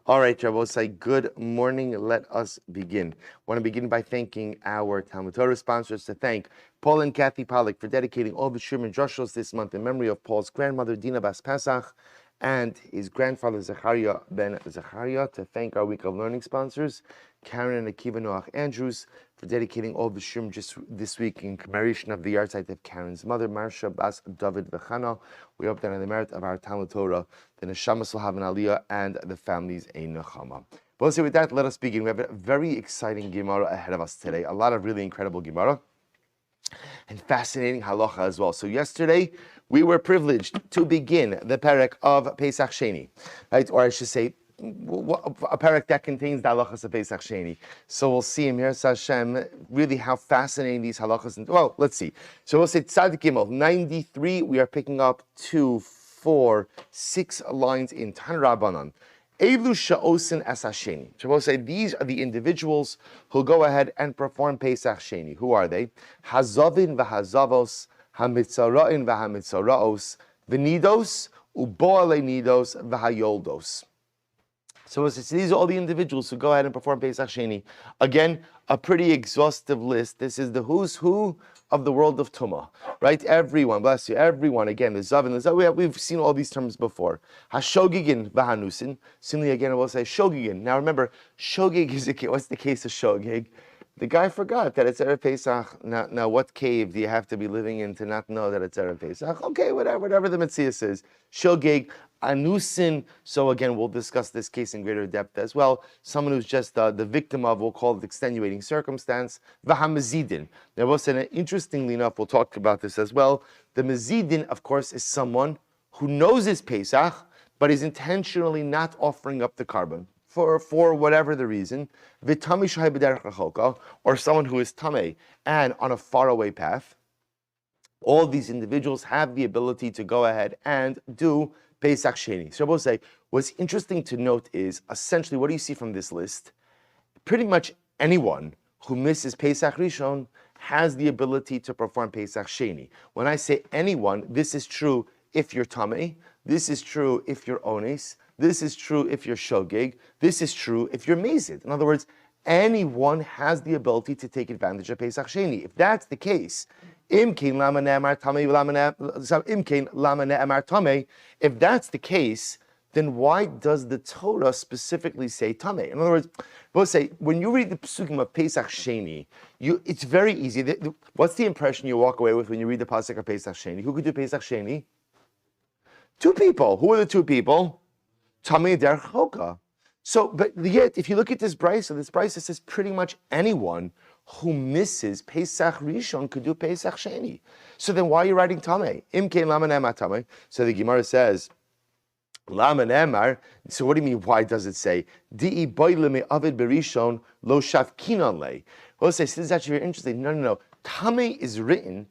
All right, Rabbi, good morning. Let us begin. I want to begin by thanking our Talmud Torah sponsors, to thank Paul and Kathy Pollack for dedicating all the shiur and drushos this month in memory of Paul's grandmother, Dina Bas Pesach, and his grandfather, Zechariah ben Zechariah, to thank our Week of Learning sponsors, Karen and Akiva Noach Andrews, for dedicating all the shiur just this week in commemoration of the yahrzeit of Karen's mother, Marsha Bas David Vechana. We hope that on the merit of our Talmud Torah, the neshamas will have an aliyah and the families a nechama. But let's say with that, let us begin. We have a very exciting Gemara ahead of us today. A lot of really incredible Gemara and fascinating halacha as well. So yesterday, we were privileged to begin the perek of Pesach Sheni, right? Or I should say, a perek that contains the halachas of Pesach Sheni. So we'll see in here, Hashem, really how fascinating these halachas are. Well, let's see. So we'll say Tzadik Gimel 93. We are picking up 2, 4, 6 lines in Tan Rabbanan. Elu sha'osin as Hasheni. So we'll say these are the individuals who go ahead and perform Pesach Sheni. Who are they? Hazavin v'hazavos, hamitzara'in v'hamitzara'os, v'nidos, uboale nidos, v'hayoldos. So these are all the individuals who go ahead and perform Pesach Sheni. Again, a pretty exhaustive list. This is the who's who of the world of Tumah, right? Everyone, bless you, everyone. Again, the Zav and the Zav, we've seen all these terms before. Hashogigin v'hanusin. Simply again, I will say Shogigin. Now remember, Shogig is what's the case of Shogig? The guy forgot that it's Erev Pesach. Now, what cave do you have to be living in to not know that it's Erev Pesach? Okay, whatever the Metzias is. Shogig, Anusin. So again, we'll discuss this case in greater depth as well. Someone who's just the victim of, we'll call it extenuating circumstance. V'hamazidin. Now, we'll say, interestingly enough, we'll talk about this as well. The mazidin, of course, is someone who knows it's Pesach, but is intentionally not offering up the carbon. For whatever the reason, or someone who is tamei and on a faraway path, all these individuals have the ability to go ahead and do Pesach Sheni. So we'll say, what's interesting to note is, essentially, what do you see from this list? Pretty much anyone who misses Pesach Rishon has the ability to perform Pesach Sheni. When I say anyone, this is true if you're tamei, this is true if you're ones, this is true if you're shogeg. This is true if you're mazid. In other words, anyone has the ability to take advantage of Pesach Sheni. If that's the case, if that's the case, then why does the Torah specifically say tamei? In other words, we'll say, when you read the Pesukim of Pesach Sheni, it's very easy. What's the impression you walk away with when you read the Pasuk of Pesach Sheni? Who could do Pesach Sheni? 2 people. Who are the 2 people? Tamei derech choka. So, but yet, if you look at this brisa says pretty much anyone who misses Pesach Rishon could do Pesach Sheni. So then why are you writing tamei? Imkein lama ne'emar tamei. So the Gemara says, lama ne'emar. So what do you mean, why does it say? Di'i boile me avid berishon lo shavkinon lei. Well, say, so this is actually very interesting. No. Tamei is written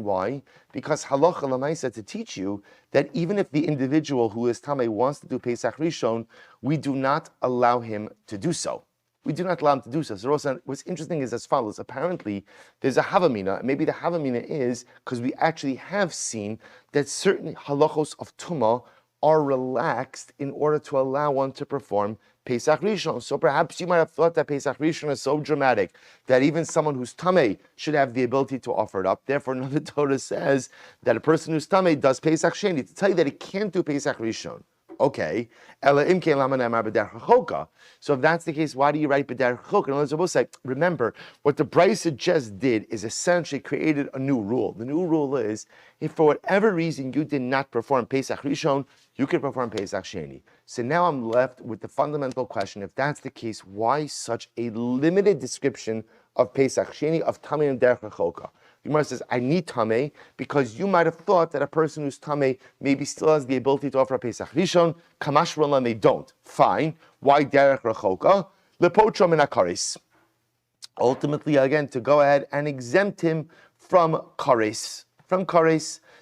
why? Because halacha l'maisa to teach you that even if the individual who is tamei wants to do Pesach Rishon, we do not allow him to do so. So what's interesting is as follows. Apparently, there's a havamina. Maybe the havamina is because we actually have seen that certain halachos of tumah are relaxed in order to allow one to perform Pesach Rishon. So perhaps you might have thought that Pesach Rishon is so dramatic that even someone who's tamei should have the ability to offer it up. Therefore, another Torah says that a person who's tamei does Pesach Sheni to tell you that he can't do Pesach Rishon. Okay. So if that's the case, why do you write b'derech choka? In other words, remember, what the brisa just did is essentially created a new rule. The new rule is, if for whatever reason you did not perform Pesach Rishon, you can perform Pesach Sheni. So now I'm left with the fundamental question, if that's the case, why such a limited description of Pesach Sheni, of tamei and derech choka? The Gemara says, I need tamei because you might have thought that a person who's tamei maybe still has the ability to offer a Pesach Rishon. Kamash Rolan, they don't. Fine. Why derech rechoka? Lepotra min hakaris. Ultimately, again, to go ahead and exempt him from kares.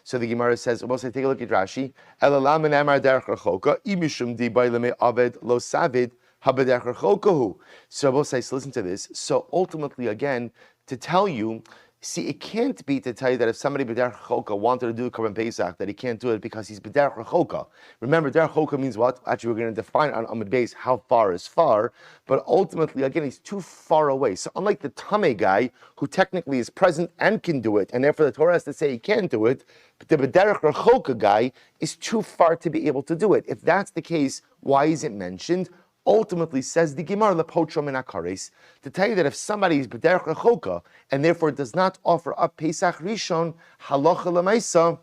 So the Gemara says, we'll say, take a look at Rashi. Elalam min amar derech rechoka imishum di baileme aved lo savid habederech rechokahu. So we'll say, so listen to this. So ultimately, again, to tell you, See, it can't be to tell you that if somebody b'derech choka wanted to do Korban Pesach, that he can't do it because he's b'derech choka. Remember, derech choka means what? Actually, we're going to define on Amud Beis how far is far, but ultimately, again, he's too far away. So unlike the Tameh guy, who technically is present and can do it, and therefore the Torah has to say he can't do it, but the b'derech choka guy is too far to be able to do it. If that's the case, why is it mentioned? Ultimately, says the Gemara lepocho min hakares, to tell you that if somebody is b'derech rechoka and therefore does not offer up Pesach Rishon halacha lemaisa,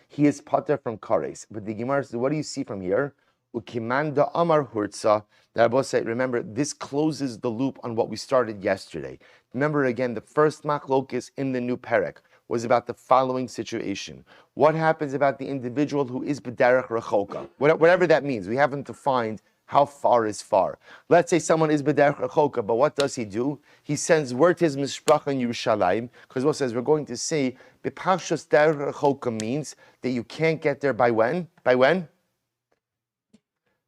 he is pater from kares. But the Gemara says, what do you see from here? Ukimanda amar hurtza. The Rabbi said, remember, this closes the loop on what we started yesterday. Remember again, the first machlokes in the new perek was about the following situation. What happens about the individual who is b'derech rechoka? Whatever that means, we haven't defined how far is far. Let's say someone is b'derech rechoka, but what does he do? He sends word to his mishpacha in Yerushalayim, because what says we're going to see b'pashos derech rechoka means that you can't get there by when? By when?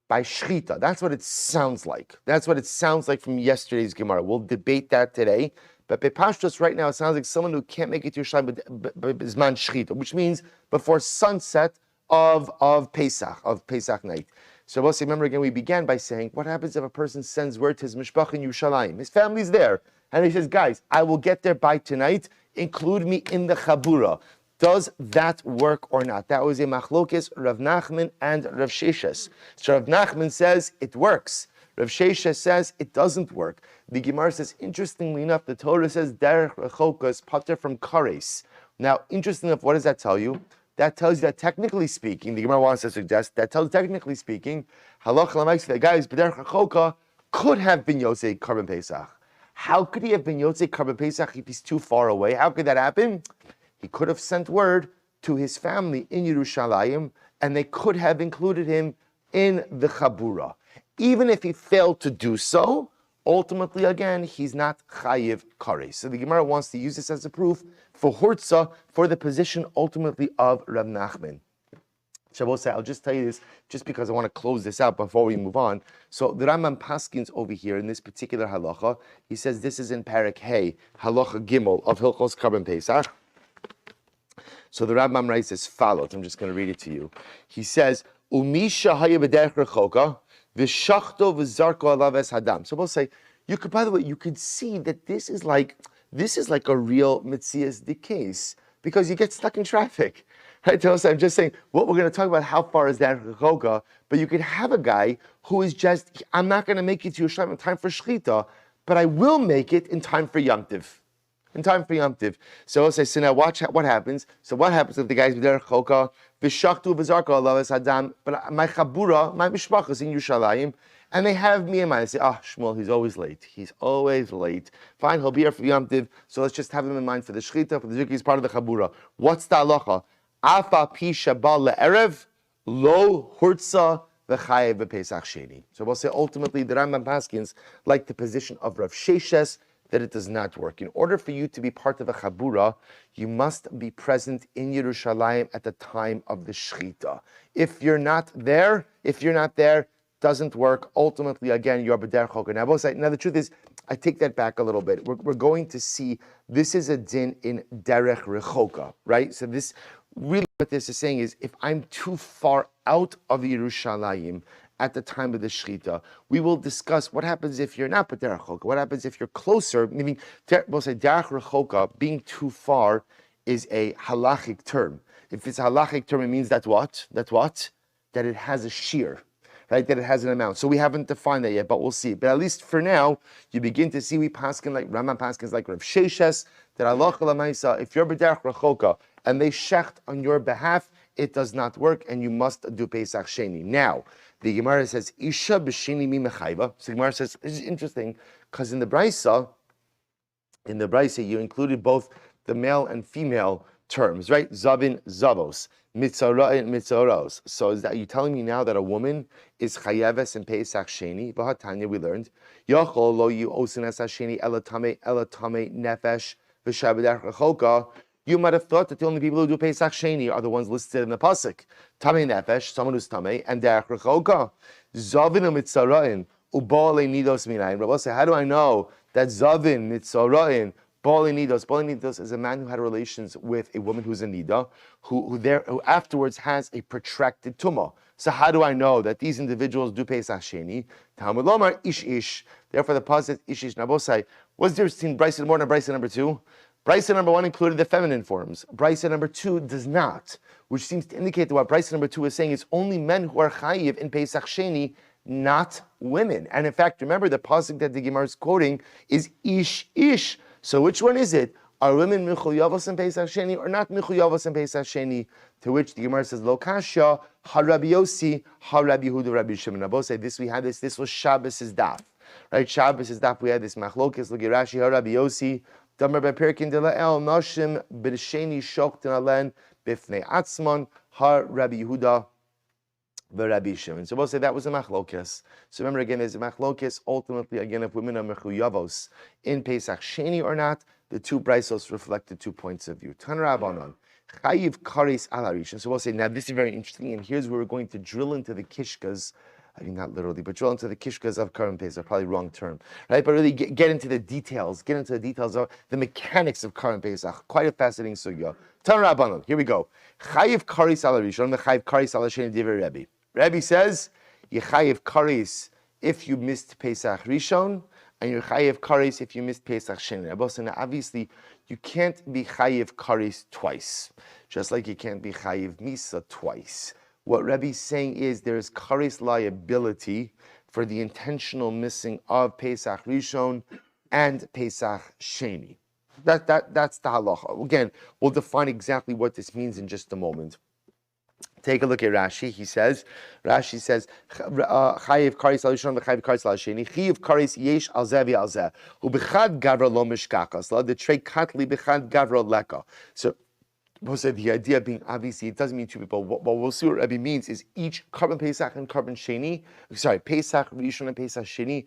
By shchita. That's what it sounds like. That's what it sounds like from yesterday's Gemara. We'll debate that today. But b'pashtos right now, it sounds like someone who can't make it to Yerushalayim b'zman shchita, which means before sunset of Pesach night. So we'll say, remember again, we began by saying, what happens if a person sends word to his mishpach in Yerushalayim? His family's there. And he says, guys, I will get there by tonight. Include me in the chabura. Does that work or not? That was a machlokes, Rav Nachman and Rav Sheshes. So Rav Nachman says it works. Rav Sheshes says it doesn't work. The Gemara says, interestingly enough, the Torah says, derech rechoka is pater from kares. Now, interestingly enough, what does that tell you? That tells you that technically speaking, the Gemara wants to suggest, that tells technically speaking, halacha l'maisa, the guy who's b'derech rechoka could have been Yotzei Korban Pesach. How could he have been Yotzei Korban Pesach if he's too far away? How could that happen? He could have sent word to his family in Yerushalayim, and they could have included him in the Chabura. Even if he failed to do so, ultimately, again, he's not chayiv kares. So the Gemara wants to use this as a proof for hurtza, for the position ultimately of Rav Nachman. Shabbos, I'll just tell you this, just because I want to close this out before we move on. So the Rambam Paskins over here in this particular halacha, he says this is in Perek Hey, halacha Gimel of Hilchos Korban Pesach. So the Rambam writes as follows. I'm just going to read it to you. He says, Umisha haya b'derech rechoka, v'shachto v'zarko alav es hadam. So we'll say, you could, by the way, you could see that this is like a real Metzias the case, because you get stuck in traffic. Right? So I'm just saying, what we're going to talk about, how far is that rechoka, but you could have a guy who is just, I'm not going to make it to Yerushalayim in time for Shechita, but I will make it in time for Yom Tov. In time for Yom Tov. So I'll say, so now watch what happens. So what happens if the guy's b'derech choka, v'shachtu v'zarko alav es hadam, but my chabura, my mishpacha is in Yerushalayim, and they have me in mind. I say, Shmuel, he's always late. He's always late. Fine, he'll be here for Yom Tov, so let's just have him in mind for the shechita, for the zikri, he's part of the chabura. What's the halacha? Afa pi shabal le'erev, lo hurtza v'chayev v'pesach sheni. So we'll say, ultimately, the Rambam Paskins, like the position of Rav Sheshes, that it does not work. In order for you to be part of a chabura, you must be present in Yerushalayim at the time of the shechita. If you're not there, doesn't work. Ultimately, again, you're b'derech choka. Now, the truth is, I take that back a little bit. We're going to see this is a din in derech rechoka, right? So this really what this is saying is, if I'm too far out of Yerushalayim at the time of the shechita, we will discuss what happens if you're not b'derech choka. What happens if you're closer? Meaning, we'll say derech rechoka, being too far, is a halachic term. If it's a halachic term, it means that what? That it has a shiur. Right, that it has an amount. So we haven't defined that yet, but we'll see. But at least for now, you begin to see we paskin like Rambam paskins like Rav Sheshes, that Allah l'maisa, if you're b'derech rechoka and they shecht on your behalf, it does not work, and you must do Pesach Sheni. Now, the Gemara says, Isha b'sheni mi mechayva. So the Gemara says, this is interesting, because in the Brisa, you included both the male and female terms, right? Zavin, zavos. Mitzara and mitzaros. So is that you telling me now that a woman is chayeves in Pesach Sheni? B'hatanya we learned Yachol lo you osin es Sheni elatame nefesh v'shabedach rechoka. You might have thought that the only people who do Pesach Sheni are the ones listed in the pasuk. Tamei nefesh, someone who's tamei, and derech rechoka. Zavin mitzarain ubaale nidos minayin. Rabbi say, how do I know that zavin mitzarain Bolinidos is a man who had relations with a woman who's a nida, who afterwards has a protracted tumah. So how do I know that these individuals do Pesach Sheni? Talmud Lomar ish ish. Therefore, the pasuk ish ish nabosai. What's the difference between Brisa number 1 and Brisa number 2? Brisa number 1 included the feminine forms. Brisa number 2 does not, which seems to indicate that what Brisa number 2 is saying is only men who are chayiv in Pesach Sheni, not women. And in fact, remember the pasuk that the Gemara is quoting is ish ish. So which one is it? Are women mechuyavos in Pesach Sheni or not mechuyavos in Pesach Sheni? To which the Gemara says, Lo kasha, ha Rabbi Yossi, ha Rabbi Yehuda, Rabbi Shimon. Abosai, this was Shabbos' daf. Right, Shabbos' daf, we had this machlokes, Logi Rashi, ha Rabbi Yossi, Damar beperkin de la'el, Noshim, b'sheni shokten alen, b'fnei atzmon, ha Rabbi Yehuda, Rabbi Shimon. So we'll say that was a machlokes. So remember again, there's a machlokes. Ultimately, again, if women are mechuyavos in Pesach Sheni or not, the two brisos reflected 2 points of view. Tan Rabbanon, chayiv kares al harishon. So we'll say now this is very interesting, and here's where we're going to drill into the kishkas. I mean, not literally, but drill into the kishkas of Karim Pesach. Probably wrong term, right? But really get into the details. Get into the details of the mechanics of Karim Pesach. Quite a fascinating sugya. Tan Rabbanon. Here we go. Chayiv kares al harishon. Chayiv kares al hasheni divrei Rabbi. Rabbi says, Yechayev kares if you missed Pesach Rishon, and you're Chayev kares if you missed Pesach Sheni. Now, obviously, you can't be Chayev kares twice, just like you can't be Chayev Misa twice. What Rabbi is saying is there is kares liability for the intentional missing of Pesach Rishon and Pesach Sheni. That's the halacha. Again, we'll define exactly what this means in just a moment. Take a look at Rashi. Rashi says, "Chayiv kares al rishon v'chayiv kares al sheni. Chayiv kares yesh al zeh v'al zeh. U'bechad gavra lo mishkakas. La the trei katli bechad gavra leka." So, the idea being obviously it doesn't mean two people. What we'll see what Rabbi means is each Karban Pesach and Karban Sheni. Pesach Rishon and Pesach Sheni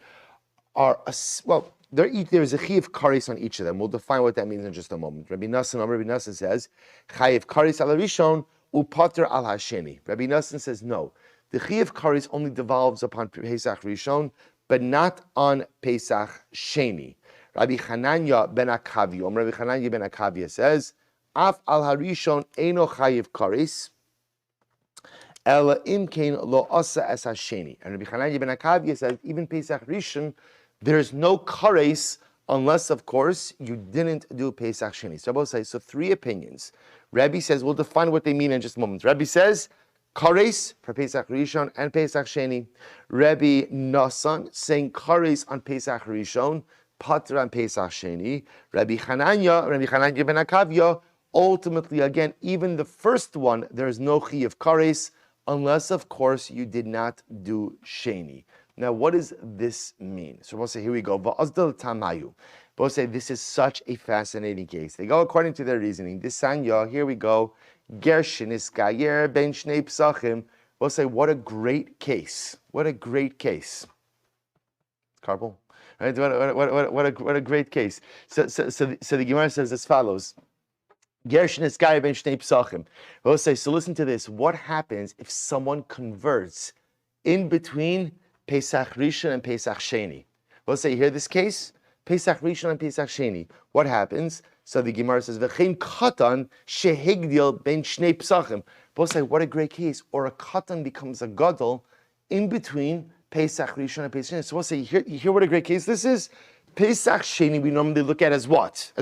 are there's a chayiv kares on each of them. We'll define what that means in just a moment. Rabbi Nassan says, "Chayiv kares al rishon." Upater al hasheni. Rabbi Nassan says no. The chayiv kares only devolves upon Pesach Rishon, but not on Pesach Sheni. Rabbi Chananya ben Akavia says, Af al harishon eino chayiv kares, ela imkein lo asa es hasheni. And Rabbi Chananya ben Akavia says, even Pesach Rishon, there is no kares unless, of course, you didn't do Pesach Sheni. So Rabbi says, so 3 opinions. Rabbi says, we'll define what they mean in just a moment. Rabbi says, kares for Pesach Rishon and Pesach Sheni. Rabbi Nassan saying kares on Pesach Rishon, pater on Pesach Sheni. Rabbi Chananya ben Akavia, ultimately, again, even the first one, there is no chayiv kares, unless, of course, you did not do Sheni. Now, what does this mean? So we'll say, here we go. Va'azdal tamayu. We'll say, this is such a fascinating case. They go according to their reasoning. This sanya, here we go. Gershin is gayer ben shnei Pesachim. We'll say, what a great case. What a great case. Carpal? Right? What a great case. So the Gemara says as follows. Gershin is gayer ben shnei Pesachim. We'll say, so listen to this. What happens if someone converts in between Pesach Rishon and Pesach Sheni? We'll say, you hear this case? Pesach Rishon and Pesach Sheni. What happens? So the Gemara says, "V'chein katan shehigdil ben shnei Pesachim." We'll say, what a great case. Or a katan becomes a gadol in between Pesach Rishon and Pesach Sheni. So we'll say, you hear what a great case this is? Pesach Sheni we normally look at as what?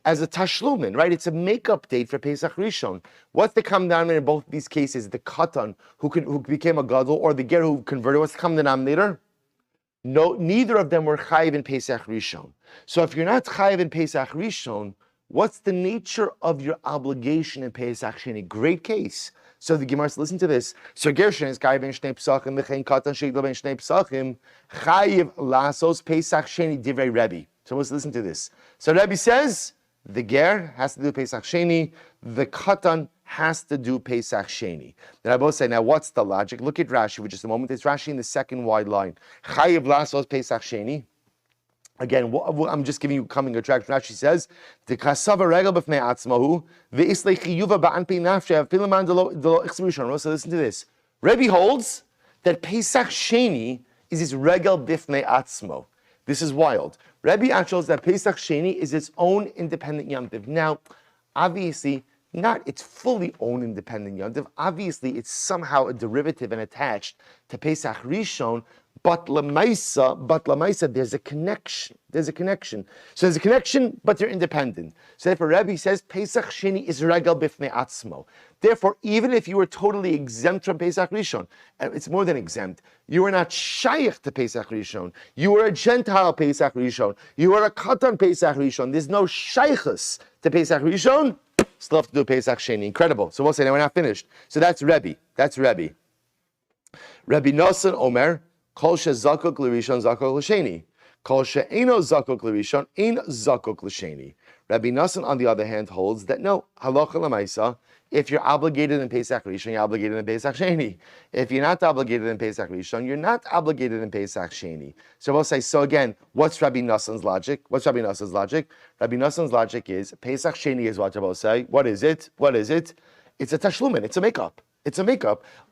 As a tashlumin, right? It's a makeup date for Pesach Rishon. What's the common denominator in both these cases? The katan who became a gadol, or the ger who converted. What's the common denominator? No, neither of them were chayiv in Pesach Rishon. So if you're not chayiv in Pesach Rishon, what's the nature of your obligation in Pesach Sheni? Great case. So the Gemara says, listen to this. So Gershon is chayiv ben shnei Pesachim, v'chein katan shegdol ben shnei Pesachim, chayiv lasos Pesach Sheni divrei Rabbi. So let's listen to this. So Rabbi says, the ger has to do Pesach Sheni, the katan has to do Pesach Sheni. Then I both say, now what's the logic? Look at Rashi for just a moment. It's Rashi in the second wide line. Chayiv lasos Pesach Sheni. Again, I'm just giving you coming attraction. Rashi says, "The kasava regel b'fnei atzmahu ve'islei chiyuva ba'an pei nafshev pilaman delo ichsmishon." So listen to this. Rabbi holds that Pesach Sheni is his regel b'fnei atzmo. This is wild. Rabbi actually that Pesach Sheni is its own independent Yom Tov. Now, obviously, not its fully own independent Yom Tov. Obviously, it's somehow a derivative and attached to Pesach Rishon, but Lamaisa, there's a connection. So there's a connection, but they're independent. So therefore, Rabbi says Pesach Sheni is regal bifnei atzmo. Therefore, even if you were totally exempt from Pesach Rishon, and it's more than exempt, you were not shaykh to Pesach Rishon. You were a Gentile Pesach Rishon. You were a Katan Pesach Rishon. There's no shaykhus to Pesach Rishon. Still have to do Pesach Sheni. Incredible. So we'll say, now we're not finished. So that's Rabbi. Rabbi Nosson Omer, Kol shezakok l'rishon zakok l'sheni. Kol she'eno zakok l'rishon ein zakok l'sheni. Rabbi Nosson, on the other hand, holds that no, halacha l'maisa, if you're obligated in Pesach Rishon, you're obligated in Pesach Sheni. If you're not obligated in Pesach Rishon, you're not obligated in Pesach Sheni. So we'll say, so again, what's Rabbi Nosson's logic? Rabbi Nosson's logic is, Pesach Sheni is what we'll say. What is it? It's a tashlumin, it's a makeup.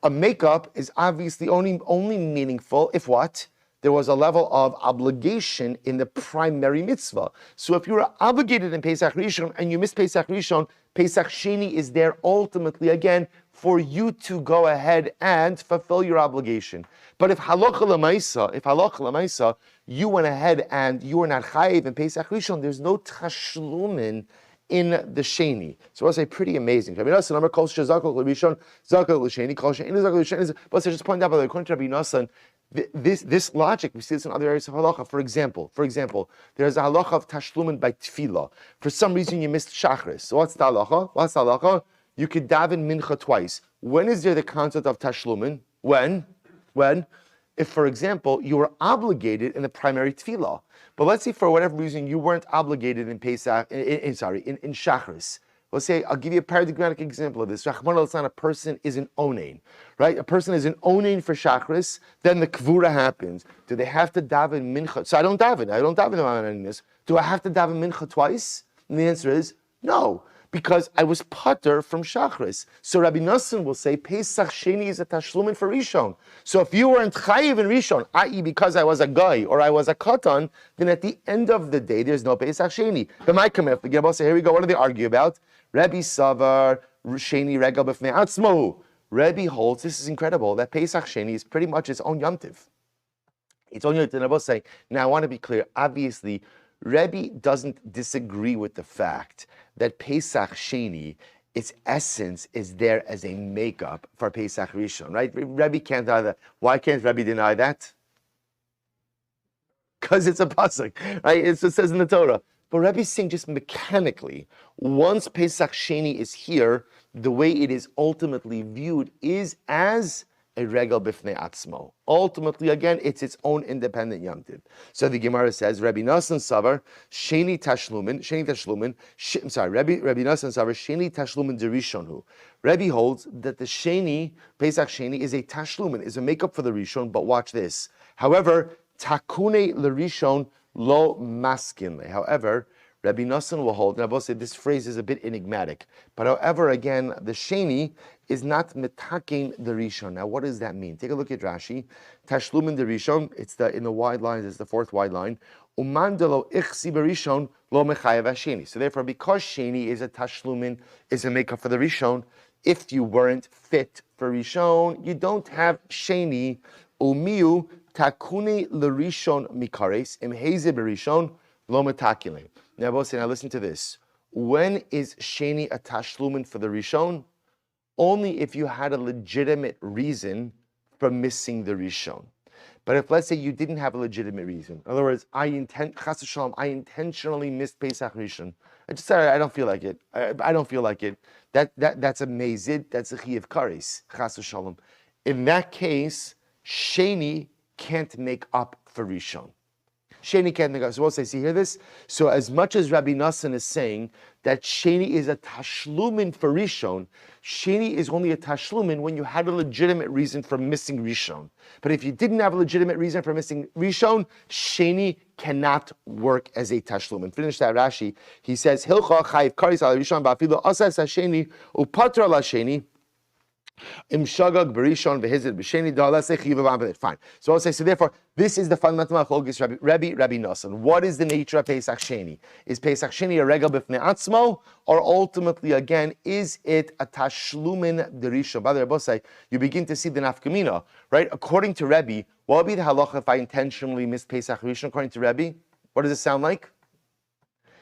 A makeup is obviously only meaningful if what? There was a level of obligation in the primary mitzvah. So if you were obligated in Pesach Rishon and you missed Pesach Rishon, Pesach Sheni is there ultimately, again, for you to go ahead and fulfill your obligation. But if halacha l'maisa, you went ahead and you were not chayiv in Pesach Rishon, there's no tashlumin in the Sheni. So I'll say pretty amazing. But let's just point out, according to Rabbi Nosson, this logic, we see this in other areas of halacha. For example, there's a halacha of tashlumin by tefillah. For some reason you missed shachris. So what's the halacha? You could daven mincha twice. When is there the concept of tashlumin? When? If, for example, you were obligated in the primary tefillah, but let's say for whatever reason you weren't obligated in Pesach, in Shachris. Let's say, I'll give you a paradigmatic example of this. Rahman al-San, a person is an onain, right? A person is an onain for Shachris, then the kvura happens. Do they have to daven mincha? So I don't daven on this. Do I have to daven mincha twice? And the answer is no, because I was pater from Shachris. So Rabbi Nosson will say, Pesach Sheni is a tashlumin for Rishon. So if you weren't chayiv in Rishon, i.e. because I was a guy or I was a katan, then at the end of the day, there's no Pesach Sheni. But my comment, the Gemara say, here we go, what do they argue about? Rabbi Savar, Sheni regal b'fnei atzmo. Rabbi holds, this is incredible, that Pesach Sheni is pretty much its own Yom Tiv. It's own Yom Tiv. And I will say, now I want to be clear, obviously, Rabbi doesn't disagree with the fact that Pesach Sheni, its essence is there as a makeup for Pesach Rishon, right? Rabbi can't deny that. Why can't Rabbi deny that? Because it's a pasuk, right? It says in the Torah. But Rabbi's saying just mechanically, once Pesach Sheni is here, the way it is ultimately viewed is as a regal bifnei atzmo. Ultimately, again, it's its own independent Yom Tiv. So the Gemara says, Rabbi Nosson Savar, Sheni Tashlumin, Rabbi Nosson Savar, Sheni Tashlumin derishonhu. Rabbi holds that the Sheni, Pesach Sheni, is a Tashlumin, is a makeup for the Rishon, but watch this. However, Takune l'Rishon lo maskinle. However, Rabbi Nosson will hold, and I will say this phrase is a bit enigmatic, but however, again, the Sheni is not metaking the Rishon. Now, what does that mean? Take a look at Rashi. Tashlumin the Rishon, it's in the wide lines, it's the fourth wide line. Umandelo ichsi berishon lo mechayev Sheni. So therefore, because Sheni is a Tashlumin, is a makeup for the Rishon, if you weren't fit for Rishon, you don't have Sheni. Umiu takuni l'Rishon mikares imheze berishon lo metakile. Now, now listen to this. When is Sheni a Tashlumin for the Rishon? Only if you had a legitimate reason for missing the Rishon. But if, let's say, you didn't have a legitimate reason, in other words, I intentionally missed Pesach Rishon. I just said, I don't feel like it. I don't feel like it. That's a mezid, that's a chiyav kares, chas v'shalom. In that case, Sheni can't make up for Rishon. Sheni can't make up. So we'll say, see, hear this? So as much as Rabbi Nosson is saying that Sheni is a tashlumin for Rishon, Sheni is only a tashlumin when you had a legitimate reason for missing Rishon. But if you didn't have a legitimate reason for missing Rishon, Sheni cannot work as a tashlumin. Finish that Rashi. He says, Hilcha chayiv karis al Rishon ba'afilu asas hasheni upatra la Sheni Imshagag berishon v'hizid b'sheni da'alase chiyuv. Fine. So I'll say, so therefore, this is the fundamental machlokes Rabbi Nosson. What is the nature of Pesach Sheni? Is Pesach Sheni a regal b'fnei atzmo, or ultimately, again, is it a tashlumin derishon? By the way, say, you begin to see the nafkamina, right? According to Rabbi, what would be the halacha if I intentionally missed Pesach Rishon? According to Rabbi, what does it sound like?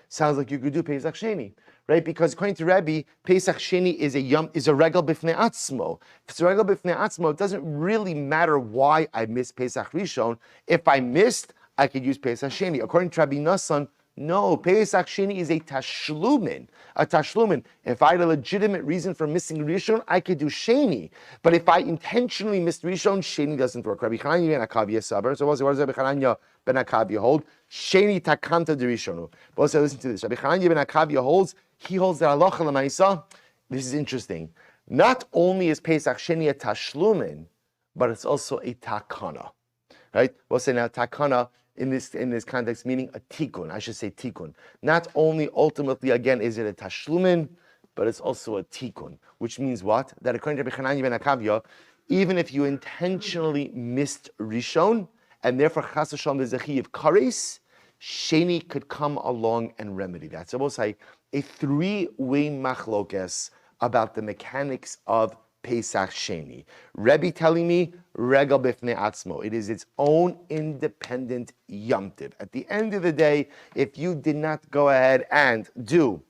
Sounds like you could do Pesach Sheni, right? Because according to Rabbi, Pesach Sheni is a regal b'fnei atzmo. If it's a regal b'fnei atzmo, it doesn't really matter why I missed Pesach Rishon. If I missed, I could use Pesach Sheni. According to Rabbi Nosson, no, Pesach Sheni is a tashlumin. A tashlumin. If I had a legitimate reason for missing Rishon, I could do Sheni. But if I intentionally missed Rishon, Sheni doesn't work. Rabbi Chananya ben Akavya Silber. So what does Rabbi Chananya ben Akavya hold? Sheni takanta de Rishonu. But also listen to this. Rabbi Chananya ben Akavya holds that halacha l'maisa. This is interesting. Not only is Pesach Sheni a tashlumin, but it's also a takana. Right? We'll say now takana in this context, meaning a tikkun. I should say tikkun. Not only ultimately, again, is it a tashlumin, but it's also a tikkun. Which means what? That according to Rabbi Chananya ben Akavya, even if you intentionally missed Rishon, and therefore chas v'shalom there's a chiyuv kares, Sheni could come along and remedy that. So we'll say a three-way machlokes about the mechanics of Pesach Sheni. Rebbe telling me, regal b'fnei atzmo. It is its own independent Yom Tiv. At the end of the day, if you did not go ahead and do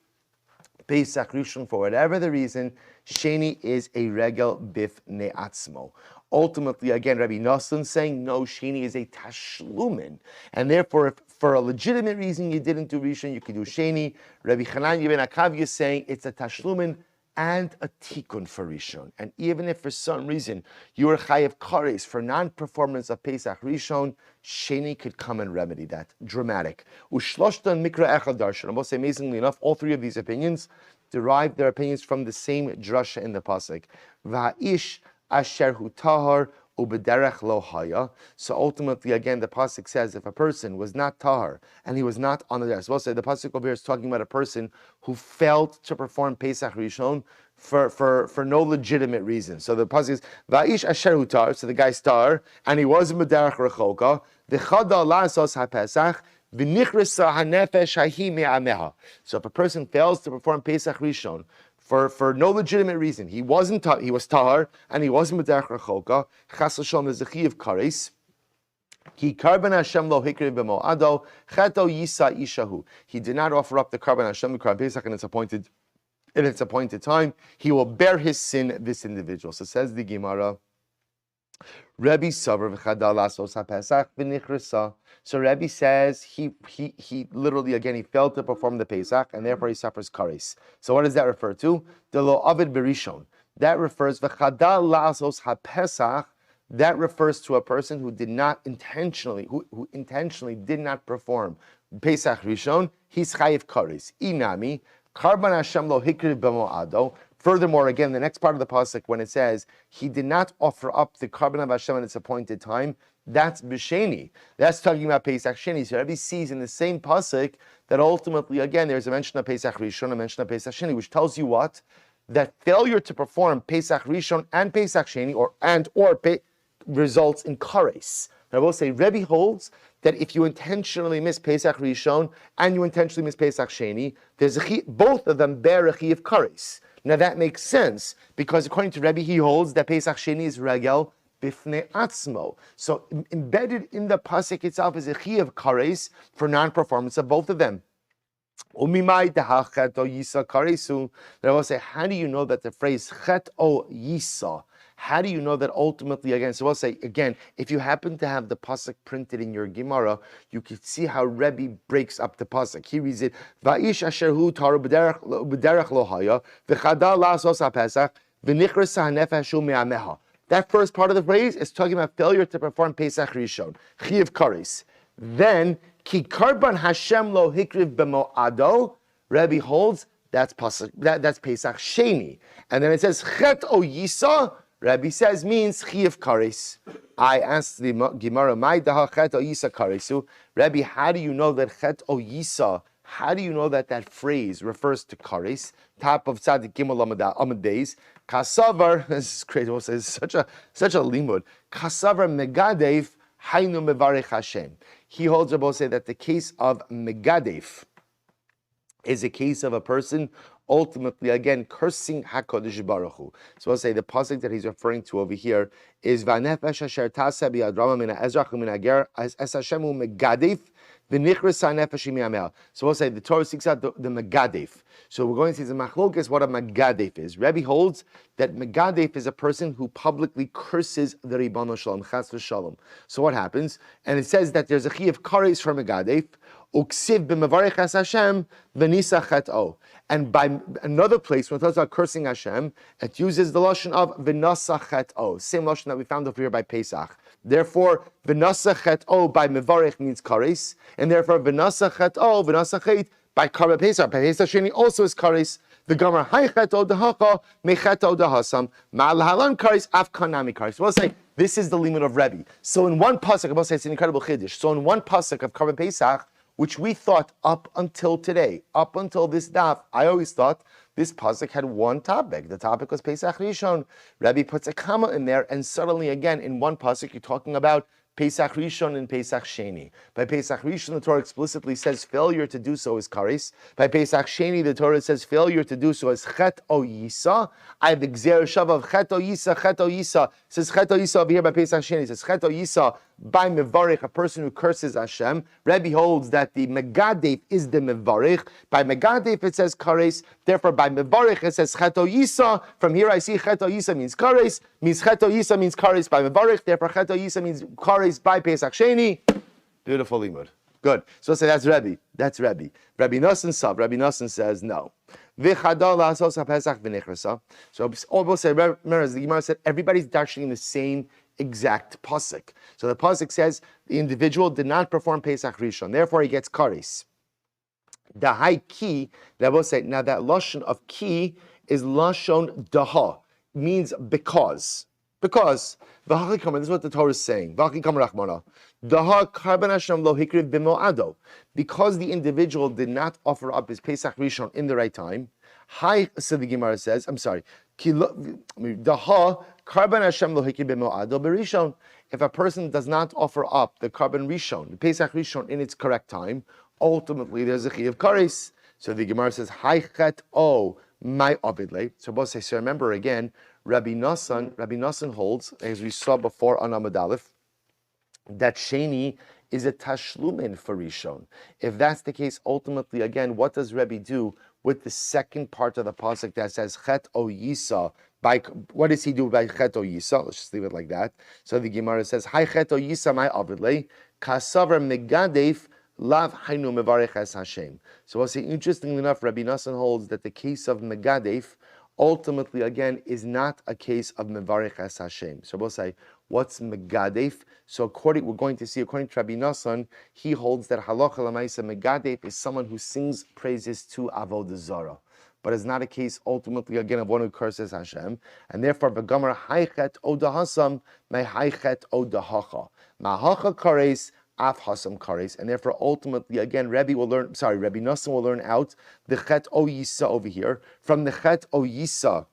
Pesach Rishon for whatever the reason, Sheni is a regal b'fnei atzmo. Ultimately, again, Rabbi Nosson saying, no, Sheni is a tashlumin. And therefore, if for a legitimate reason you didn't do Rishon, you could do Sheni. Rabbi Chananya ben Akavya is saying it's a tashlumin and a tikkun for Rishon. And even if for some reason you were chayav kares for non-performance of Pesach Rishon, Sheni could come and remedy that. Dramatic. Ushloshtan mikra echad darshan. I will say, amazingly enough, all three of these opinions derive their opinions from the same drasha in the pasuk. Va'ish asher hu tahar ubederech lo haya. So ultimately, again, the pasuk says if a person was not tahar and he was not on the derech, so we'll say the pasuk over here is talking about a person who failed to perform Pesach Rishon for no legitimate reason. So the pasuk is va'ish asher hu tahar. So the guy's tahar and he was in bederech rechoka. V'chada la'asos hapesach. So if a person fails to perform Pesach Rishon for no legitimate reason, he was tahar and he wasn't b'derech rechoka, chas v'shalom there's a chiyuv kares. Ki karban Hashem lo hikriv b'mo'ado cheto yisa ishahu. He did not offer up the karban Hashem the karban Pesach in its appointed time. He will bear his sin, this individual. So says the Gemara. Rabbi Savar v'chadal asos haPesach v'nichrisa. So Rabbi says he literally again he failed to perform the Pesach and therefore he suffers kares. So what does that refer to? The lo avid berishon. That refers v'chadal asos haPesach. That refers to a person who did not intentionally who intentionally did not perform Pesach Rishon. He's chayiv kares. Inami karban Hashem lo hikriv b'mo'ado. Furthermore, again, the next part of the pasuk, when it says he did not offer up the karban of Hashem in its appointed time, that's b'sheni. That's talking about Pesach Sheni. So Rabbi sees in the same pasuk that ultimately, again, there's a mention of Pesach Rishon, a mention of Pesach Sheni, which tells you what? That failure to perform Pesach Rishon and Pesach Sheni, results in kares. I will say, Rebbe holds that if you intentionally miss Pesach Rishon and you intentionally miss Pesach Sheni, there's both of them bear a chiyuv kares. Now that makes sense because according to Rebbe, he holds that Pesach Sheni is regel b'fnei atzmo. So embedded in the pasuk itself is a chiyuv kares for non-performance of both of them. Umimai dehachet o yisa karesu. That I will say, how do you know that the phrase chet o yisa? How do you know that ultimately, again, so I'll say, again, if you happen to have the pasuk printed in your Gemara, you can see how Rebbe breaks up the pasuk. He reads it, Va'ish asher hu taru b'derech lo haya, v'chada la'asos ha'pesach, v'nichras ha'nefesh hu me'ameha. That first part of the phrase is talking about failure to perform Pesach Rishon, chiyuv kares. Then, ki karban Hashem lo hikriv b'mo'ado, Rebbe holds, that's Pesach Sheni. And then it says, chet o yisa, Rabbi says means chiyuv kares. I asked the Gemara, "Mai daha chet o yisa karesu?" Rabbi, how do you know that chet o yisa How do you know that that phrase refers to kares? Top of Tzadik Gimel Amud Beis. Kasavar, this is crazy. It's such a limud. Kasavar megadev hainu mevarech Hashem. He holds, Rabbi say, that the case of megadev is a case of a person ultimately, again, cursing HaKadosh Baruch Hu. So I'll say the pasuk that he's referring to over here is V'nefesh asher tasa bi'adrama min ha'ezrach min ha'ger as Hashem hu megadev v'nichras ha'nefesh mi'amel. So we'll say the Torah seeks out the megadev. So we're going to see the machlokes what a megadev is. Rabbi holds that megadev is a person who publicly curses the Ribbon Shalom, Chas v'Shalom. So what happens? And it says that there's a chi of kares for megadev. Uksiv b'mevarech as Hashem v'nisa chet'o. And by another place, when it talks about cursing Hashem, it uses the lashon of v'nasa chet'o, same lashon that we found over here by Pesach. Therefore, v'nasa chet'o by mevarech means kares, and therefore v'nasa chet'o, v'nasa chet by karba Pesach. By Pesach Sheni also is kares. The Gemara hay chet'o dehaka mechet'o dehasam ma'al halan kares af kanami kares. We'll say this is the limit of Rebbe. So in one pasuk, I will say it's an incredible chiddush. So in one pasuk of karba Pesach, which we thought up until today, up until this daf, I always thought this pasuk had one topic. The topic was Pesach Rishon. Rabbi puts a comma in there, and suddenly again in one pasuk you're talking about Pesach Rishon and Pesach Sheni. By Pesach Rishon, the Torah explicitly says failure to do so is kares. By Pesach Sheni, the Torah says failure to do so is chet o yisa. I have the gzer shav of chet o yisa, chet o yisa. It says chet o yisa over here by Pesach Sheni. It says chet o yisa by mevarich, a person who curses Hashem. Rebbe holds that the megadev is the mevarich. By megadev it says kares. Therefore by mevarich it says chet o yisa. From here I see chet o yisa means kares. Means chet o yisa means kares by mevarich. Therefore chet o yisa means kares by Pesach Sheni. Beautiful limud. Good. So say that's Rebbe. That's Rebbe. Rabbi Nosson Sav. Rabbi Nosson says no. So almost say, remember, the Gemara said everybody's dashing the same exact pasuk. So the pasuk says the individual did not perform Pesach Rishon, therefore he gets kares. The high ki, that will say, now that lashon of ki is lashon daha, means because. Because this is what the Torah is saying. Because the individual did not offer up his Pesach Rishon in the right time. So the Gemara says, I'm sorry. If a person does not offer up the Karban Rishon, the Pesach Rishon in its correct time, ultimately there's a chi of kares. So the Gemara says, Haichet o my obidle. So both say, so remember again, Rabbi Nosson holds, as we saw before on Amud Aleph, that Sheni is a tashlumin for Rishon. If that's the case, ultimately, again, what does Rebbe do with the second part of the pasuk that says Chet o Yisa? By what does he do by Chet o Yisa? Let's just leave it like that. So the Gemara says, Hi Chet o Yisa my avidle kasavar megadev lav hainu mevarech es Hashem. So we'll say, interestingly enough, Rabbi Nosson holds that the case of megadev ultimately, again, is not a case of mevarech es Hashem. So we'll say, what's megadef? So we're going to see, according to Rabbi Nosson, he holds that halacha l'maisa megadef is someone who sings praises to avodah zarah, but it's not a case ultimately again of one who curses Hashem, and therefore v'gamar haichet odahasam may haichet odahacha mahacha kares af hasam kares, and therefore ultimately again Rabbi Nosson will learn out the chet o yisa over here from the chet o yisa.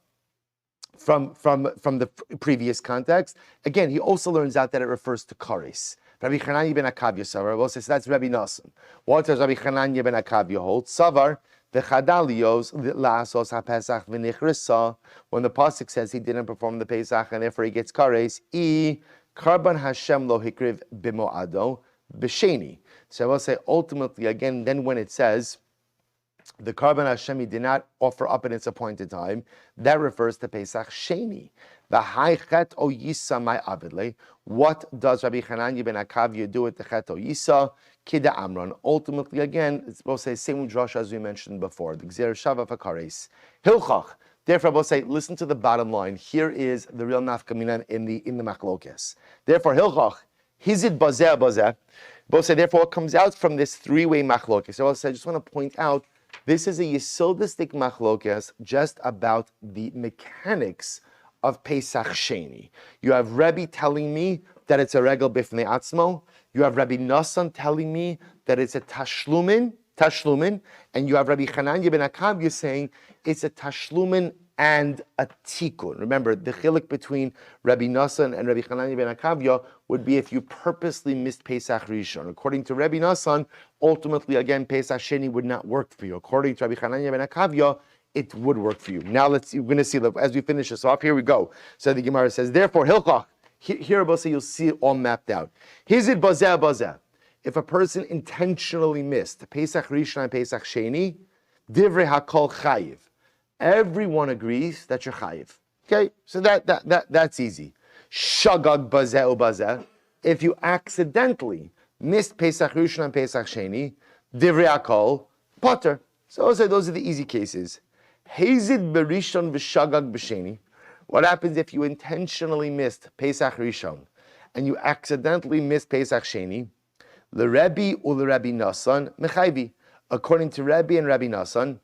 From the previous context, again, he also learns out that it refers to kares. Rabbi Chananya ben Akavya Savar will say, so that's Rabbi Nosson. What does Rabbi Chananya ben Akavya hold? Savar v'chadalios la'asos ha'pesach v'nichrisa. When the pasuk says he didn't perform the Pesach and therefore he gets kares, karban Hashem lo hikriv b'mo'ado b'sheni. So I will say, ultimately, again, then when it says the Karban Hashem he did not offer up in its appointed time, that refers to Pesach Sheni. The Haichet o Yisa my avidle. What does Rabbi Chananya ben Akavya do with the Chet o Yisa? Kida Amron. Ultimately, again, it's supposed to say same drush as we mentioned before. The Gzer Shava Fakares. Hilchach. Therefore, I will say, listen to the bottom line. Here is the real nafkamina in the machlokes. Therefore, Hilchach. Hizid bazeh bazeh. Both say, therefore, what comes out from this three-way machlokes. So I just want to point out, this is a yesodistic machlokes just about the mechanics of Pesach Sheni. You have Rebbe telling me that it's a regel bifnei atzmo. You have Rabbi Nosson telling me that it's a tashlumin tashlumin, and you have Rabbi Chananya ben Akavya saying it's a tashlumin and a tikkun. Remember, the chiluk between Rabbi Nassan and Rabbi Chananya ben Akavya would be if you purposely missed Pesach Rishon. According to Rabbi Nassan, ultimately, again, Pesach Sheni would not work for you. According to Rabbi Chananya ben Akavya, it would work for you. Now we're going to see, as we finish this off, here we go. So the Gemara says, therefore, Hilchach, here you'll see it all mapped out. Hizid bazeh bazeh. If a person intentionally missed Pesach Rishon and Pesach Sheni, divrei hakol chayiv. Everyone agrees that you're chayiv. Okay, so that's easy. Shagag bazeh ubazeh. If you accidentally missed Pesach Rishon and Pesach Sheni, divrei hakol potter. So those are the easy cases. Hazid berishon v'shagag b'sheni. What happens if you intentionally missed Pesach Rishon and you accidentally missed Pesach Sheni? L'Rebbe u'Rebbe Nassan mechayvi. According to Rebbe and Rabbi Nassan,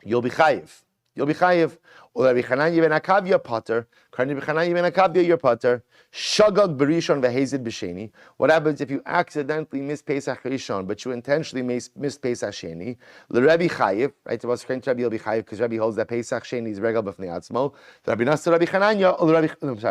you'll be chayiv. You'll be chayiv. U'Rebbe Chananya ben Akavya potter. According to Rabbi Chananya ben Akavya, you're potter. Shagag berishon v'hezid b'sheni. What happens if you accidentally miss Pesach Rishon, but you intentionally missed Pesach Sheni? L'Rebbe chayiv, right? So according to Rebbe, you'll be chayiv because Rebbe holds that Pesach Sheni is regal b'fnei atzmo. Rabbi Nassan, Rabbi Chananya,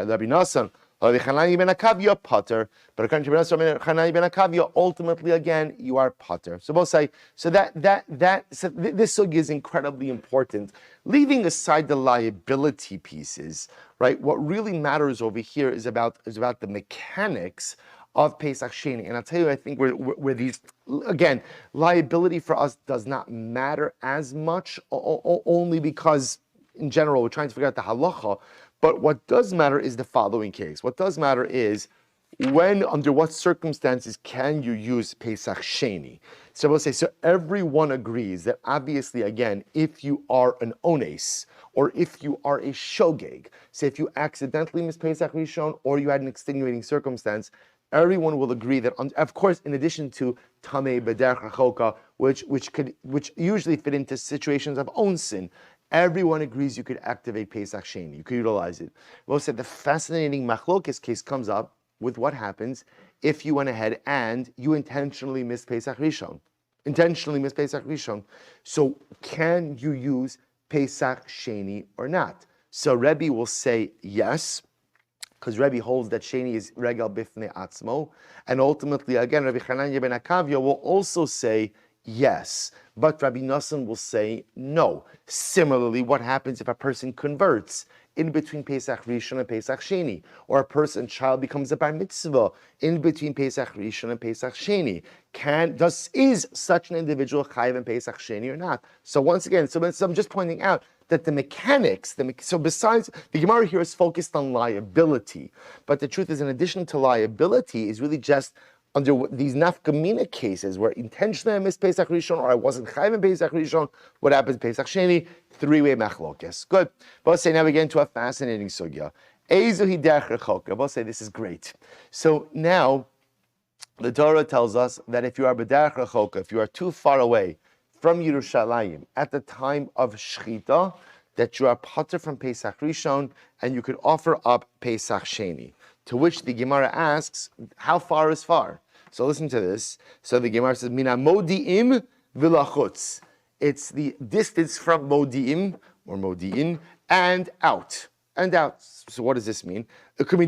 Rabbi Nassan, Rabbi Chananya ben Akavya potter, but according to Rabbi Chananya ben Akavya, ultimately again you are potter. So both say so this sugya is incredibly important. Leaving aside the liability pieces, right? What really matters over here is about the mechanics of Pesach Sheni. And I'll tell you, I think where these, again, liability for us does not matter as much, only because in general we're trying to figure out the halacha. But what does matter is the following case. What does matter is under what circumstances can you use Pesach Sheni? So we'll say, so everyone agrees that obviously, again, if you are an ones, or if you are a shogeg, say if you accidentally missed Pesach Rishon, or you had an extenuating circumstance, everyone will agree that, of course, in addition to Tamei B'derech Rachoka, which usually fit into situations of own sin, everyone agrees you could activate Pesach Sheni. You could utilize it. We'll say the fascinating machlokes case comes up with what happens if you went ahead and you intentionally missed Pesach Rishon. So can you use Pesach Sheni or not? So Rebbe will say yes, because Rebbe holds that Sheni is regal bifnei atzmo, and ultimately, again, Rabbi Chananya ben Akavya will also say yes, but Rabbi Nassan will say no. Similarly, what happens if a person converts in between Pesach Rishon and Pesach Sheni, or a child becomes a bar mitzvah in between Pesach Rishon and Pesach Sheni? Is such an individual chayiv in Pesach Sheni or not? So once again, so I'm just pointing out that the mechanics, so besides, the Gemara here is focused on liability, but the truth is, in addition to liability, is really just under these nafkamina cases where intentionally I missed Pesach Rishon or I wasn't chayiv in Pesach Rishon, what happens Pesach Sheni? Three-way machlokes. Good. But say now we get into a fascinating sugya. Ezuhi derech rechoka. We'll say this is great. So now the Torah tells us that if you are b'derech rechoka, if you are too far away from Yerushalayim at the time of Shechita, that you are potter from Pesach Rishon and you could offer up Pesach Sheni. To which the Gemara asks, how far is far? So listen to this. So the Gemara says, Mina modi'im v'lachutz. It's the distance from modi'im, or modi'in, and out. So what does this mean? Rabbi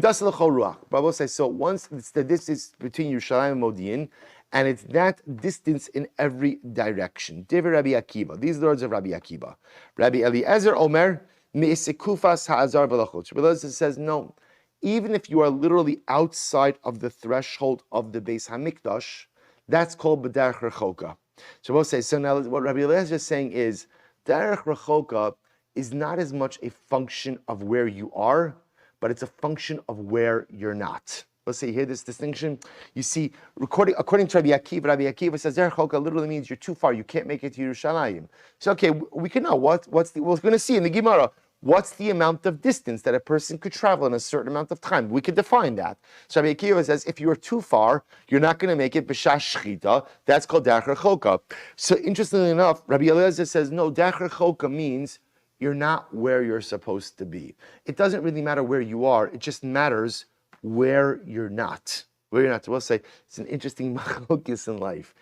says, so once it's the distance between Yerushalayim and Modi'in, and it's that distance in every direction. Divrei Rabbi Akiva. These are the words of Rabbi Akiva. Rabbi Eliezer Omer, me'esekufas ha'azar v'lachutz. Rabbi Eliezer says, no. Even if you are literally outside of the threshold of the Beis Hamikdash, that's called b'derech rechoka. So we'll say, so now what Rabbi Eliezer is saying is, derech rechoka is not as much a function of where you are, but it's a function of where you're not. Let's say, hear this distinction. You see, according to Rabbi Akiva says, derech rechoka literally means you're too far, you can't make it to Yerushalayim. So okay, we can know we're going to see in the Gemara, what's the amount of distance that a person could travel in a certain amount of time? We could define that. So Rabbi Akiva says, if you are too far, you're not going to make it b'shas shchita. That's called derech rechoka. So interestingly enough, Rabbi Eliezer says, no, derech rechoka means you're not where you're supposed to be. It doesn't really matter where you are. It just matters where you're not. where you're not. We'll say it's an interesting machlokes in life.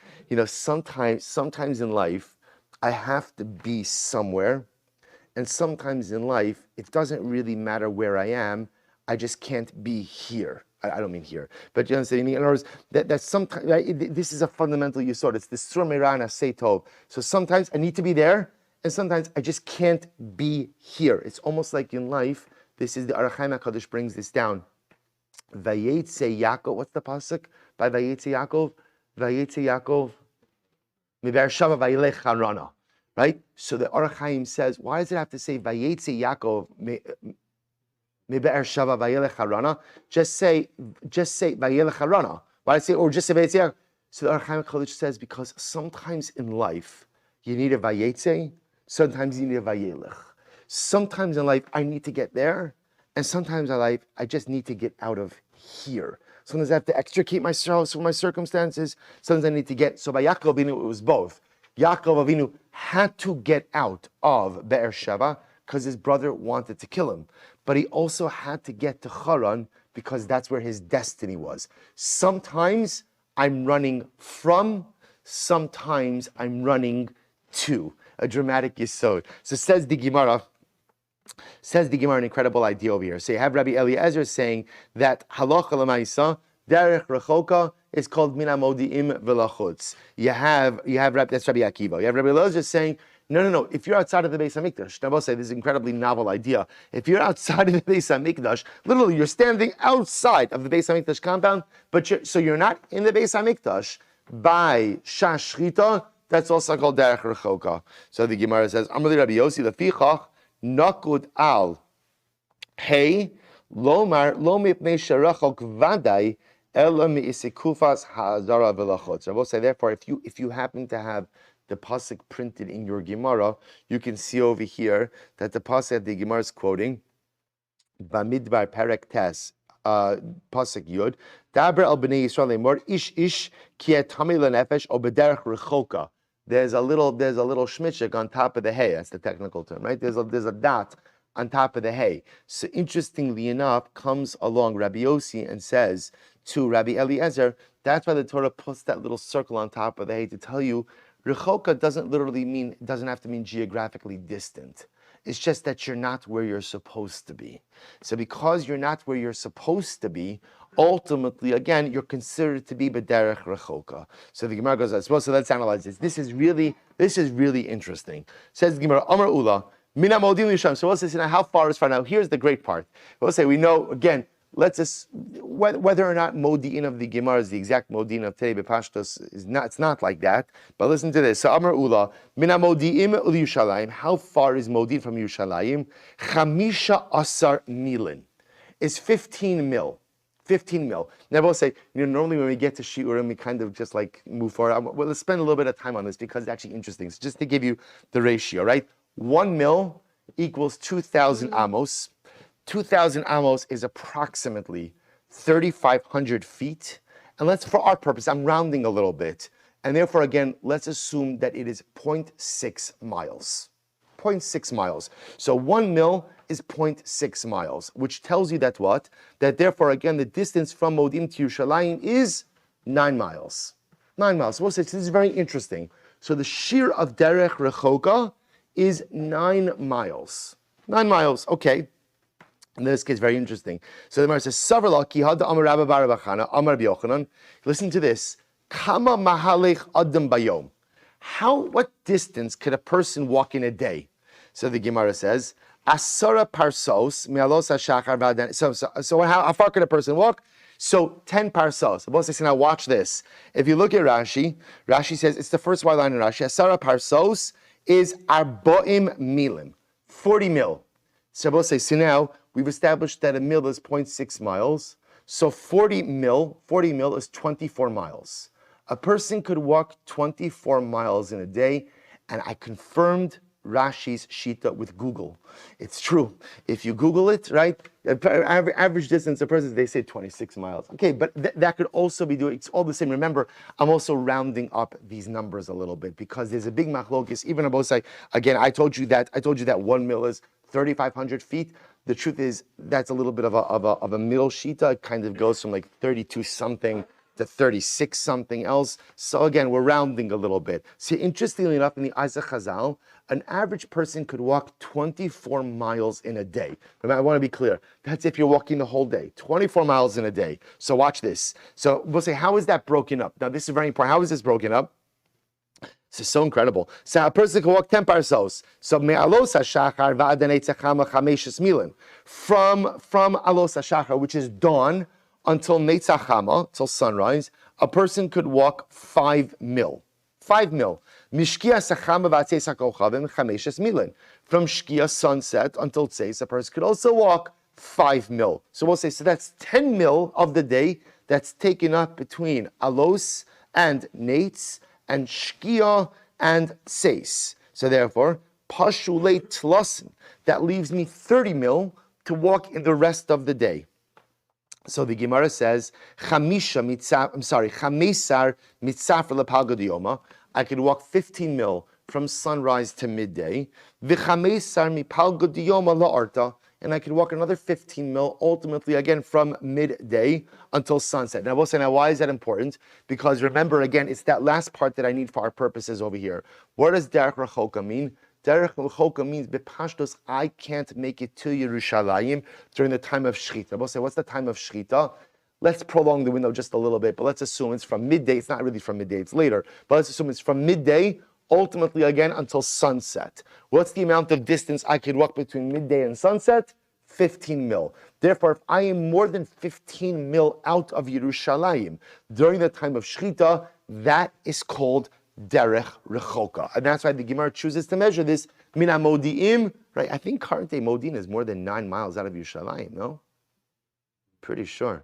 Sometimes in life, I have to be somewhere, and sometimes in life, it doesn't really matter where I am. I just can't be here. I don't mean here, but you know what I'm saying? In other words, that sometimes, right, this is a fundamental yesod. It's the sur merana seitov. So sometimes I need to be there, and sometimes I just can't be here. It's almost like in life, this is the Arachaim HaKadosh brings this down. Vayetze Yaakov, what's the pasuk by Vayetze Yaakov? Vayetze Yaakov, Miber Shava Vayelech Harana. Right? So the Arachaim says, why does it have to say Vayetze Yaakov? Just say Vayelech Harana. Why say or just say Vayetze Yaakov? So the Arachaim HaKadosh says because sometimes in life you need a Vayetze, sometimes you need a Vayelech. Sometimes in life I need to get there, and sometimes in life I just need to get out of here. Sometimes I have to extricate myself from my circumstances. Sometimes I need to get. So by Yaakov Avinu it was both. Yaakov Avinu had to get out of Be'er Sheva because his brother wanted to kill him. But he also had to get to Haran because that's where his destiny was. Sometimes I'm running from, sometimes I'm running to. A dramatic yesod. So says the Gemara, an incredible idea over here. So you have Rabbi Eliezer saying that halacha l'maisa, derech rechoka, is called mina modi'im v'lachutz. You have that's Rabbi Akiva. You have Rabbi Eliezer saying, no. If you're outside of the Beis Hamikdash, now I will say this is an incredibly novel idea. If you're outside of the Beis Hamikdash, literally you're standing outside of the Beis Hamikdash compound, but you're not in the Beis Hamikdash by shashrita. That's also called derech rechoka. So the Gemara says, Amar Rabbi Yossi lefichach nakud al hey lomar lo mipnei sherachok vadai ela mi'isikufas hazara v'lachot. I will say, therefore, if you happen to have the pasuk printed in your Gemara, you can see over here that the pasuk that the Gemara is quoting, Bamidbar Perek Tes, pasuk Yud, Daber al bnei Yisrael lemor ish ki etami lenefesh o bederech rechoka. There's a little shmitchik on top of the hay. That's the technical term, right? There's a dot on top of the hay. So interestingly enough, comes along Rabbi Yossi and says to Rabbi Eliezer, that's why the Torah puts that little circle on top of the hay to tell you rechoka doesn't have to mean geographically distant. It's just that you're not where you're supposed to be. So because you're not where you're supposed to be, ultimately, again, you're considered to be b'derech rechoka. So the Gemara goes as well. So let's analyze this. This is really interesting. Says the Gemara, Amar Ula, Mina Modim Yisham. So we'll say, now how far is far? Now here's the great part. We'll say we know again. Let's just whether or not Modi'in of the Gemara is the exact Modi'in of today, Bepashtos is not. It's not like that. But listen to this. So Amar Ula, Mina Modi'im ul Yushalayim. How far is Modi'in from Yushalayim? Chamisha asar milin is 15 mil. 15 mil. Now, I will say, normally when we get to shiurim, we kind of just like move forward. Well, let's spend a little bit of time on this because it's actually interesting. So just to give you the ratio, right? 1 mil equals 2,000 amos. 2,000 amos is approximately 3,500 feet. And for our purpose, I'm rounding a little bit. And therefore, again, let's assume that it is 0.6 miles. 0.6 miles. So 1 mil is 0.6 miles, which tells you that what? That therefore, again, the distance from Modim to Yerushalayim is 9 miles. 9 miles. So we'll say this is very interesting. So the shiur of derech rechoka is 9 miles. 9 miles, okay. In this case, very interesting. So the Gemara says, Savarla ki hada amar Rabbi bar Bachana amar B'Yochanan. Listen to this. Kama mahalech adam bayom. What distance could a person walk in a day? So the Gemara says, Asara parsos mialos hashachar v'adan. So how far could a person walk? So 10 parsos. Both say, now watch this. If you look at Rashi says it's the first white line in Rashi. Asara parsos is arboim milim, 40 mil. So both say, so now we've established that a mil is 0.6 miles. So 40 mil is 24 miles. A person could walk 24 miles in a day, and I confirmed Rashi's shita with Google. It's true. If you Google it, right, average distance a person, they say 26 miles. Okay, but that could also be doing, it's all the same. Remember, I'm also rounding up these numbers a little bit because there's a big machlokes, even on both sides. Again, I told you that 1 mil is 3,500 feet. The truth is, that's a little bit of a middle shita. It kind of goes from like 32 something to 36 something else. So again, we're rounding a little bit. See, interestingly enough, in the Isaac Chazal, an average person could walk 24 miles in a day. But I want to be clear. That's if you're walking the whole day. 24 miles in a day. So watch this. So we'll say, how is that broken up? Now, this is very important. How is this broken up? This is so incredible. So a person can walk 10 parsos. So me'alos hashachar va'adanei tzachama chameshes milin. From alos hashachar, which is dawn, until netzachama, till sunrise, a person could walk 5 mil. 5 mil. Mishkia sachama v'atzeis hakochavim chameshes milin. From shkia sunset until tzeis, a person could also walk 5 mil. So we'll say, so that's 10 mil of the day that's taken up between alos and netz, and shkia and seis. So therefore, pashulei tlasin, that leaves me 30 mil to walk in the rest of the day. So the Gemara says, chamesar mitzafar lepalga diyoma. I could walk 15 mil from sunrise to midday. V'chamesar mipalga diyoma la'arta. And I could walk another 15 mil, ultimately, again, from midday until sunset. Now, we'll say, now, why is that important? Because remember, again, it's that last part that I need for our purposes over here. What does derech rechoka mean? Derech rechoka means, bepashtos, I can't make it to Yerushalayim during the time of Shechita. We'll say, what's the time of Shechita? Let's prolong the window just a little bit, but let's assume it's from midday. It's not really from midday, it's later. But let's assume it's from midday, ultimately again until sunset. What's the amount of distance I could walk between midday and sunset? 15 mil. Therefore, if I am more than 15 mil out of Yerushalayim during the time of Shechita, that is called derech rechoka. And that's why the Gemara chooses to measure this min modi'im, right? I think current day Modin is more than 9 miles out of Yerushalayim, no? Pretty sure.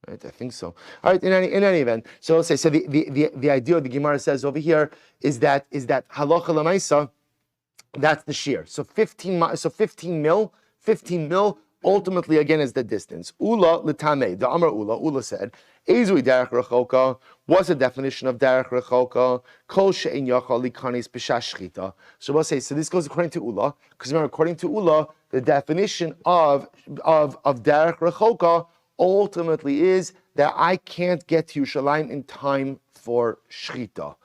Right, I think so. All right. In any event, so let's say the idea of the Gemara says over here is that halacha l'maisa, that's the shiur. So 15 mil ultimately again is the distance. Ula l'tamei, the Amar Ula said, Ezui derech rechoka. What's the definition of derech rechoka? Kol she'en yachal likanis b'shas shchita. So we'll say, so this goes according to Ula, because remember, according to Ula, the definition of derech rechoka ultimately is that I can't get to Yerushalayim in time for Shechita.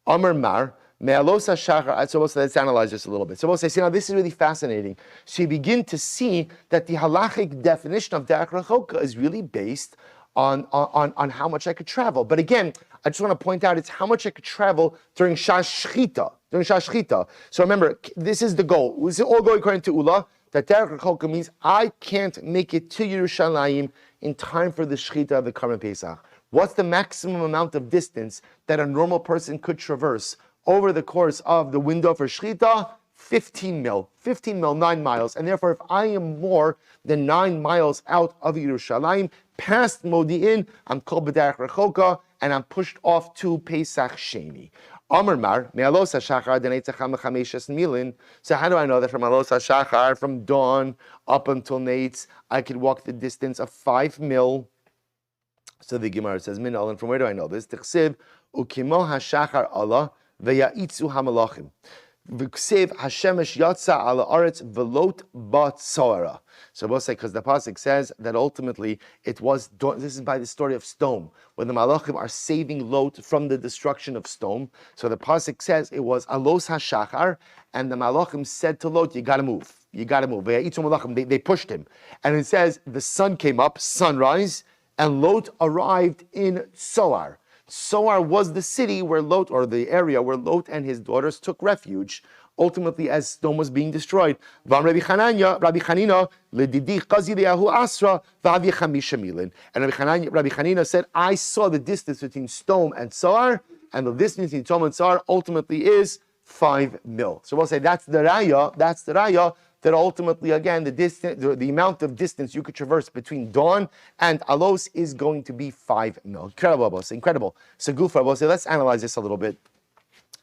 Amar Mar, Me'alos HaShachar. So let's analyze this a little bit. So we'll say, now this is really fascinating. So you begin to see that the halachic definition of derech rechoka is really based on how much I could travel. But again, I just want to point out it's how much I could travel during Shas Shechita. So remember, this is the goal. This is all going according to Ula, that derech rechoka means I can't make it to Yerushalayim in time for the Shechita of the Karban Pesach. What's the maximum amount of distance that a normal person could traverse over the course of the window for Shechita? 15 mil, 9 miles. And therefore, if I am more than 9 miles out of Yerushalayim, past Modi'in, I'm called b'derech rechoka, and I'm pushed off to Pesach Sheni. Amar Mar, me'alos hashachar denei tzacham chameshes milin. So how do I know that from alos hashachar, from dawn up until nates, I could walk the distance of 5 mil? So the Gemara says, min and from where do I know this? Tichsiv ukimo hashachar Allah v'ya'itzu hamalachim. V'ksiv hashemesh yatsa ala aretz velot bat soara. So we'll say, because the pasuk says that ultimately it was, this is by the story of Sodom, when the malachim are saving Lot from the destruction of Sodom. So the pasuk says it was alos hashachar, and the malachim said to Lot, you got to move. They pushed him. And it says the sun came up, sunrise, and Lot arrived in Soar. Soar was the city where Lot, or the area where Lot and his daughters took refuge, ultimately as Sodom was being destroyed. And Rabbi Chanina said, I saw the distance between Sodom and Soar, and the distance between Sodom and Soar ultimately is 5 mil. So we'll say that's the raya, that ultimately, again, the amount of distance you could traverse between dawn and alos is going to be 5 mil. Incredible. So Gufa, we'll say, let's analyze this a little bit.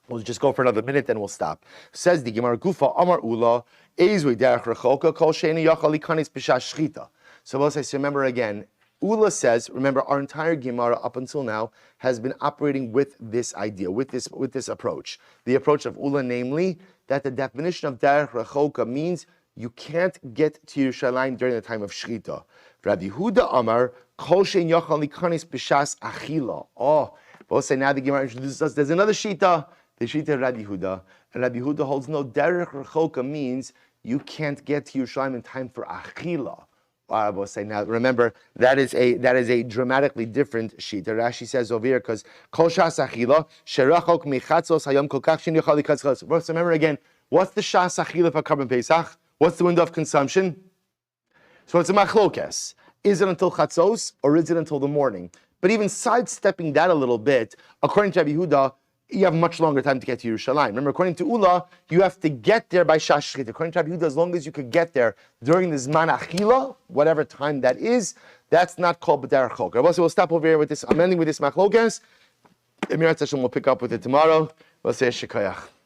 We'll just go for another minute, then we'll stop. Says the Gemara, Gufa Amar Ula, Ezui derech rechoka, kol she'eni yachal likanis b'shas shechita. So we'll say, so remember again, Ula says, remember, our entire Gemara up until now has been operating with this idea, with this approach. The approach of Ula, namely, that the definition of derech rechoka means you can't get to Yerushalayim during the time of Shechita. Rabbi Huda Amar, Kol shein yochal likanis b'shas achila. Oh, we'll say now the Gemara introduces us. There's another Shita, the Shita of Rabbi Huda. And Rabbi Huda holds no derech rechoka means you can't get to Yerushalayim in time for achila. I will say now. Remember that is a dramatically different sheet. Rashi says over here because kol shas achila sherachok michatzos hayom kol kach shin yochal likatzos. Remember again, what's the shas achila for Karban Pesach? What's the window of consumption? So it's a machlokes. Is it until chatzos or is it until the morning? But even sidestepping that a little bit, according to Rabbi Yehuda, you have much longer time to get to Yerushalayim. Remember, according to Ula, you have to get there by Shash Shechita. According to Rabbi Yehuda, as long as you could get there during the Zman Achila, whatever time that is, that's not called B'derech Chok. We'll stop over here with this. I'm ending with this machlokes. Emirat Hashem will pick up with it tomorrow. We'll say Shekayach.